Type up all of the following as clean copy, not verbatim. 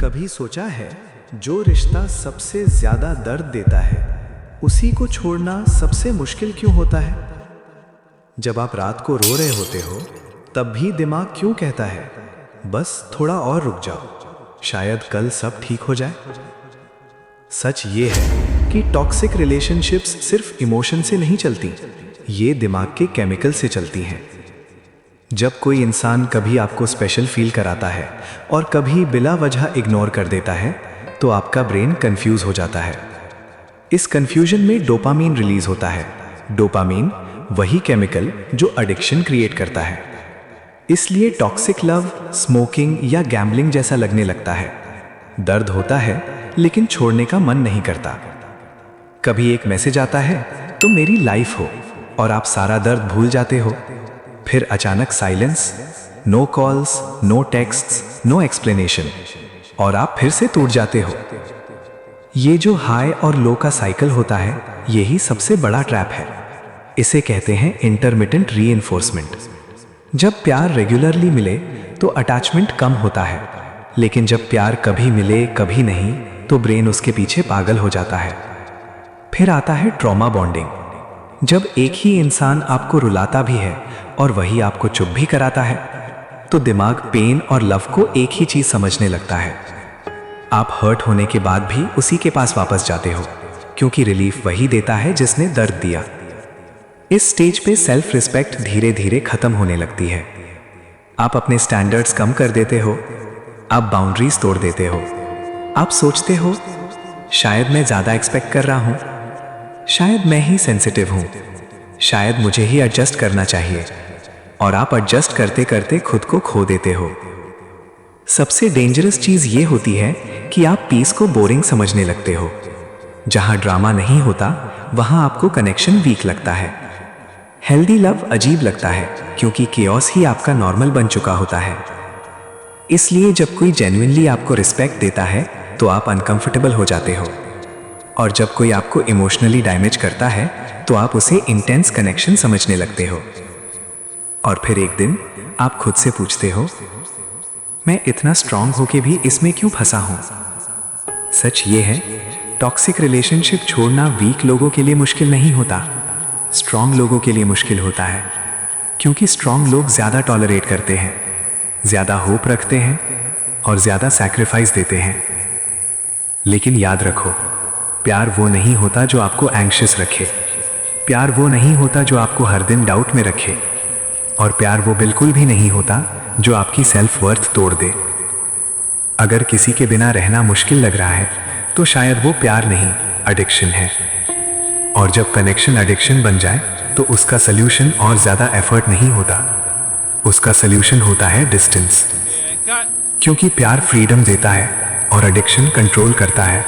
कभी सोचा है, जो रिश्ता सबसे ज्यादा दर्द देता है उसी को छोड़ना सबसे मुश्किल क्यों होता है? जब आप रात को रो रहे होते हो तब भी दिमाग क्यों कहता है बस थोड़ा और रुक जाओ, शायद कल सब ठीक हो जाए? सच ये है कि टॉक्सिक रिलेशनशिप्स सिर्फ इमोशन से नहीं चलती, ये दिमाग के केमिकल से चलती हैं। जब कोई इंसान कभी आपको स्पेशल फील कराता है और कभी बिला वजह इग्नोर कर देता है तो आपका ब्रेन कंफ्यूज हो जाता है। इस कंफ्यूजन में डोपामीन रिलीज होता है। डोपामीन वही केमिकल जो एडिक्शन क्रिएट करता है। इसलिए टॉक्सिक लव स्मोकिंग या गैम्बलिंग जैसा लगने लगता है। दर्द होता है लेकिन छोड़ने का मन नहीं करता। कभी एक मैसेज आता है तो मेरी लाइफ हो और आप सारा दर्द भूल जाते हो। फिर अचानक silence, no calls, no texts, no explanation, और आप फिर से टूट जाते हो। ये जो हाई और लो का साइकिल होता है, यही सबसे बड़ा ट्रैप है। इसे कहते हैं इंटरमिटेंट रीइंफोर्समेंट। जब प्यार रेगुलरली मिले तो अटैचमेंट कम होता है, लेकिन जब प्यार कभी मिले कभी नहीं तो ब्रेन उसके पीछे पागल हो जाता है। फिर आता है ट्रॉमा बॉन्डिंग। जब एक ही इंसान आपको रुलाता भी है और वही आपको चुप भी कराता है तो दिमाग पेन और लव को एक ही चीज समझने लगता है। आप हर्ट होने के बाद भी उसी के पास वापस जाते हो क्योंकि रिलीफ वही देता है जिसने दर्द दिया। इस स्टेज पे सेल्फ रिस्पेक्ट धीरे धीरे खत्म होने लगती है। आप अपने स्टैंडर्ड्स कम कर देते हो, आप बाउंड्रीज तोड़ देते हो। आप सोचते हो शायद मैं ज्यादा एक्सपेक्ट कर रहा हूं, शायद मैं ही सेंसिटिव हूं, शायद मुझे ही एडजस्ट करना चाहिए, और आप एडजस्ट करते करते खुद को खो देते हो। सबसे डेंजरस चीज ये होती है कि आप पीस को बोरिंग समझने लगते हो। जहां ड्रामा नहीं होता वहां आपको कनेक्शन वीक लगता है। हेल्दी लव अजीब लगता है क्योंकि केओस ही आपका नॉर्मल बन चुका होता है। इसलिए जब कोई जेन्युइनली आपको रिस्पेक्ट देता है तो आप अनकंफर्टेबल हो जाते हो, और जब कोई आपको इमोशनली डैमेज करता है तो आप उसे इंटेंस कनेक्शन समझने लगते हो। और फिर एक दिन आप खुद से पूछते हो, मैं इतना स्ट्रांग होके भी इसमें क्यों फंसा हूं? सच ये है, टॉक्सिक रिलेशनशिप छोड़ना वीक लोगों के लिए मुश्किल नहीं होता, स्ट्रांग लोगों के लिए मुश्किल होता है। क्योंकि स्ट्रांग लोग ज्यादा टॉलरेट करते हैं, ज्यादा होप रखते हैं और ज्यादा सैक्रिफाइस देते हैं। लेकिन याद रखो, प्यार वो नहीं होता जो आपको एंग्शियस रखे, प्यार वो नहीं होता जो आपको हर दिन डाउट में रखे, और प्यार वो बिल्कुल भी नहीं होता जो आपकी सेल्फ वर्थ तोड़ दे। अगर किसी के बिना रहना मुश्किल लग रहा है तो शायद वो प्यार नहीं, एडिक्शन है। और जब कनेक्शन एडिक्शन बन जाए तो उसका सल्यूशन और ज्यादा एफर्ट नहीं होता, उसका सल्यूशन होता है डिस्टेंस। क्योंकि प्यार फ्रीडम देता है और एडिक्शन कंट्रोल करता है।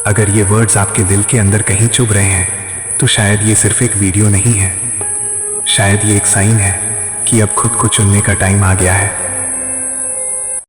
अगर ये वर्ड्स आपके दिल के अंदर कहीं चुभ रहे हैं तो शायद ये सिर्फ एक वीडियो नहीं है, शायद ये एक साइन है कि अब खुद को चुनने का टाइम आ गया है।